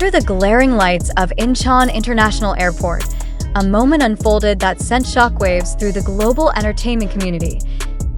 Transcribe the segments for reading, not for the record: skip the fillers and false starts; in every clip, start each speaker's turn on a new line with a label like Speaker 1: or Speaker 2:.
Speaker 1: Under the glaring lights of Incheon International Airport, a moment unfolded that sent shockwaves through the global entertainment community.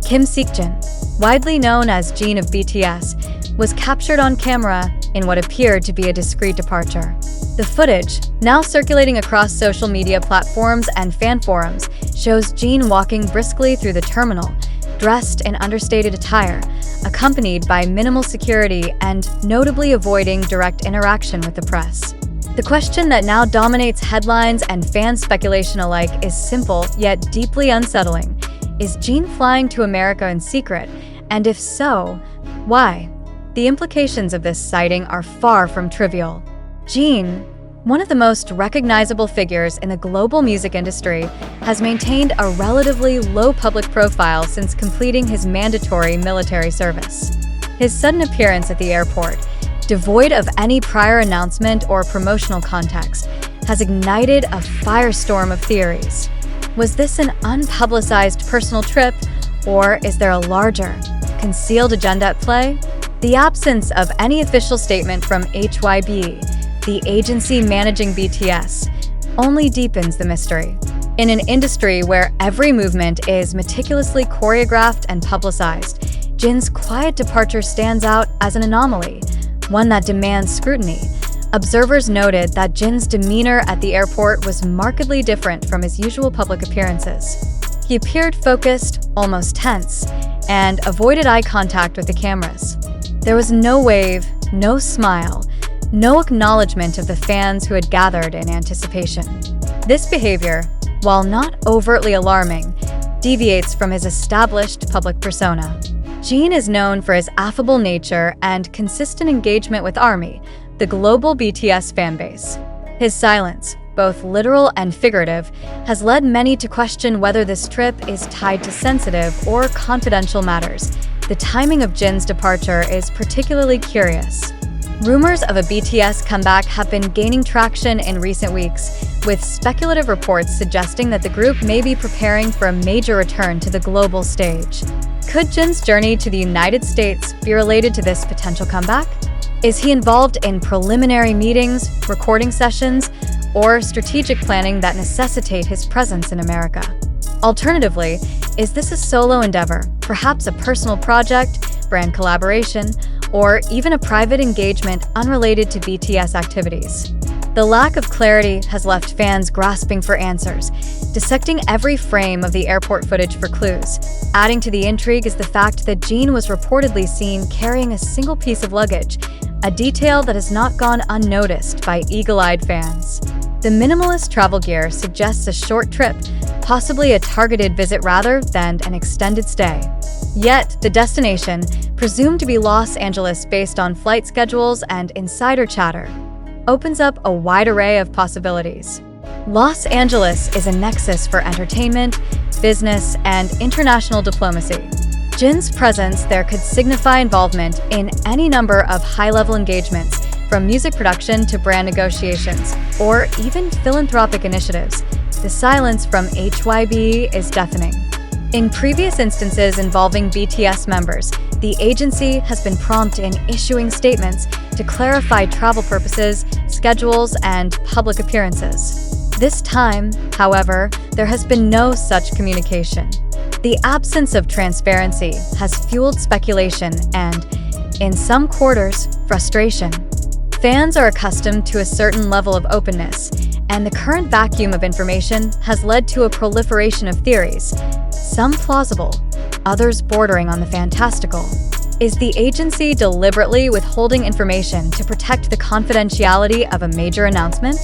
Speaker 1: Kim Seokjin, widely known as Jin of BTS, was captured on camera in what appeared to be a discreet departure. The footage, now circulating across social media platforms and fan forums, shows Jin walking briskly through the terminal, dressed in understated attire, accompanied by minimal security and notably avoiding direct interaction with the press. The question that now dominates headlines and fan speculation alike is simple yet deeply unsettling. Is Jin flying to America in secret? And if so, why? The implications of this sighting are far from trivial. Jin, one of the most recognizable figures in the global music industry, has maintained a relatively low public profile since completing his mandatory military service. His sudden appearance at the airport, devoid of any prior announcement or promotional context, has ignited a firestorm of theories. Was this an unpublicized personal trip, or is there a larger, concealed agenda at play? The absence of any official statement from HYB, the agency managing BTS, only deepens the mystery. In an industry where every movement is meticulously choreographed and publicized, Jin's quiet departure stands out as an anomaly, one that demands scrutiny. Observers noted that Jin's demeanor at the airport was markedly different from his usual public appearances. He appeared focused, almost tense, and avoided eye contact with the cameras. There was no wave, no smile, no acknowledgement of the fans who had gathered in anticipation. This behavior, while not overtly alarming, deviates from his established public persona. Jin is known for his affable nature and consistent engagement with ARMY, the global BTS fanbase. His silence, both literal and figurative, has led many to question whether this trip is tied to sensitive or confidential matters. The timing of Jin's departure is particularly curious. Rumors of a BTS comeback have been gaining traction in recent weeks, with speculative reports suggesting that the group may be preparing for a major return to the global stage. Could Jin's journey to the United States be related to this potential comeback? Is he involved in preliminary meetings, recording sessions, or strategic planning that necessitate his presence in America? Alternatively, is this a solo endeavor, perhaps a personal project, brand collaboration, or even a private engagement unrelated to BTS activities? The lack of clarity has left fans grasping for answers, dissecting every frame of the airport footage for clues. Adding to the intrigue is the fact that Jin was reportedly seen carrying a single piece of luggage, a detail that has not gone unnoticed by eagle-eyed fans. The minimalist travel gear suggests a short trip, possibly a targeted visit rather than an extended stay. Yet, the destination, presumed to be Los Angeles based on flight schedules and insider chatter, opens up a wide array of possibilities. Los Angeles is a nexus for entertainment, business, and international diplomacy. Jin's presence there could signify involvement in any number of high-level engagements, from music production to brand negotiations, or even philanthropic initiatives. The silence from HYB is deafening. In previous instances involving BTS members, the agency has been prompt in issuing statements to clarify travel purposes, schedules, and public appearances. This time, however, there has been no such communication. The absence of transparency has fueled speculation and, in some quarters, frustration. Fans are accustomed to a certain level of openness, and the current vacuum of information has led to a proliferation of theories, some plausible, others bordering on the fantastical. Is the agency deliberately withholding information to protect the confidentiality of a major announcement?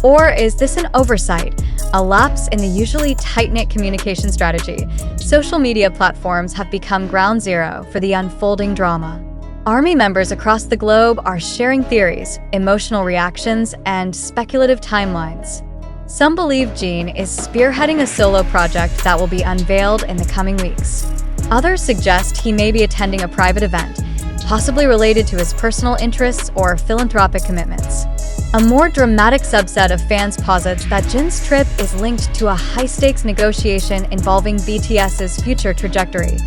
Speaker 1: Or is this an oversight, a lapse in the usually tight-knit communication strategy? Social media platforms have become ground zero for the unfolding drama. ARMY members across the globe are sharing theories, emotional reactions, and speculative timelines. Some believe Jin is spearheading a solo project that will be unveiled in the coming weeks. Others suggest he may be attending a private event, possibly related to his personal interests or philanthropic commitments. A more dramatic subset of fans posits that Jin's trip is linked to a high-stakes negotiation involving BTS's future trajectory,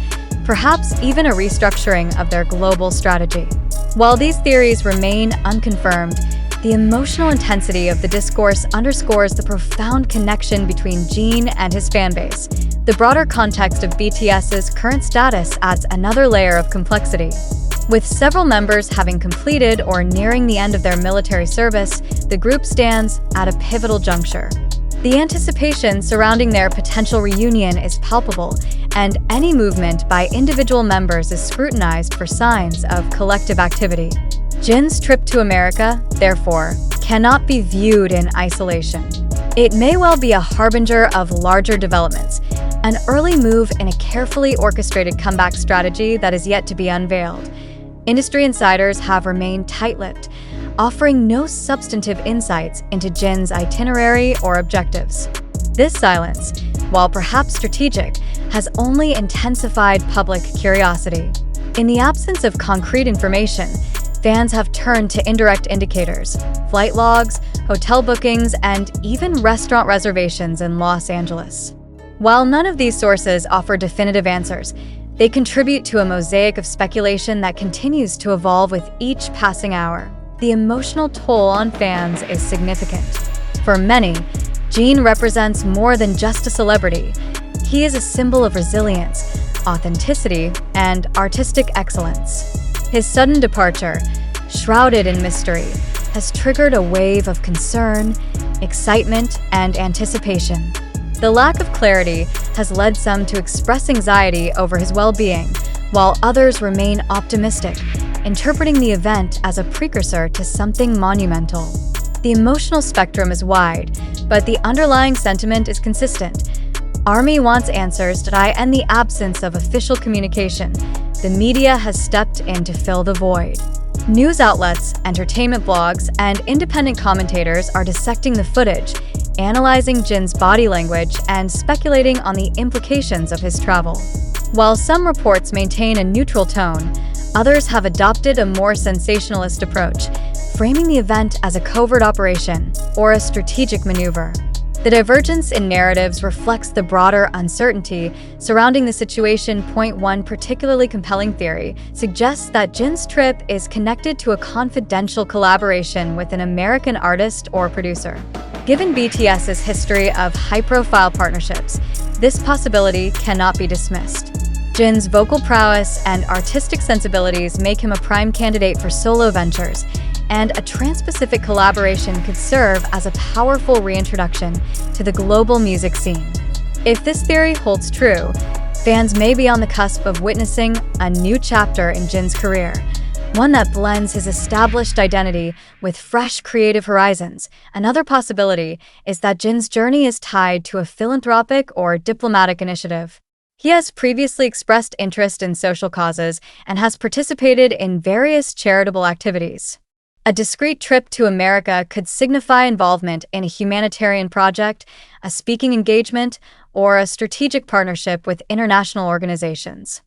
Speaker 1: perhaps even a restructuring of their global strategy. While these theories remain unconfirmed, The emotional intensity of the discourse underscores the profound connection between Jin and his fanbase. The broader context of BTS's current status adds another layer of complexity. With several members having completed or nearing the end of their military service, the group stands at a pivotal juncture. The anticipation surrounding their potential reunion is palpable, and any movement by individual members is scrutinized for signs of collective activity. Jin's trip to America, therefore, cannot be viewed in isolation. It may well be a harbinger of larger developments, an early move in a carefully orchestrated comeback strategy that is yet to be unveiled. Industry insiders have remained tight-lipped, offering no substantive insights into Jin's itinerary or objectives. This silence, while perhaps strategic, has only intensified public curiosity. In the absence of concrete information, fans have turned to indirect indicators, flight logs, hotel bookings, and even restaurant reservations in Los Angeles. While none of these sources offer definitive answers, they contribute to a mosaic of speculation that continues to evolve with each passing hour. The emotional toll on fans is significant. For many, Jin represents more than just a celebrity. He is a symbol of resilience, authenticity, and artistic excellence. His sudden departure, shrouded in mystery, has triggered a wave of concern, excitement, and anticipation. The lack of clarity has led some to express anxiety over his well-being, while others remain optimistic, interpreting the event as a precursor to something monumental. The emotional spectrum is wide, but the underlying sentiment is consistent. ARMY wants answers that in the absence of official communication, the media has stepped in to fill the void. News outlets, entertainment blogs, and independent commentators are dissecting the footage, analyzing Jin's body language, and speculating on the implications of his travel. While some reports maintain a neutral tone, others have adopted a more sensationalist approach, framing the event as a covert operation or a strategic maneuver. The divergence in narratives reflects the broader uncertainty surrounding the situation. One particularly compelling theory suggests that Jin's trip is connected to a confidential collaboration with an American artist or producer. Given BTS's history of high-profile partnerships, this possibility cannot be dismissed. Jin's vocal prowess and artistic sensibilities make him a prime candidate for solo ventures, and a trans-Pacific collaboration could serve as a powerful reintroduction to the global music scene. If this theory holds true, fans may be on the cusp of witnessing a new chapter in Jin's career, one that blends his established identity with fresh creative horizons. Another possibility is that Jin's journey is tied to a philanthropic or diplomatic initiative. He has previously expressed interest in social causes and has participated in various charitable activities. A discreet trip to America could signify involvement in a humanitarian project, a speaking engagement, or a strategic partnership with international organizations.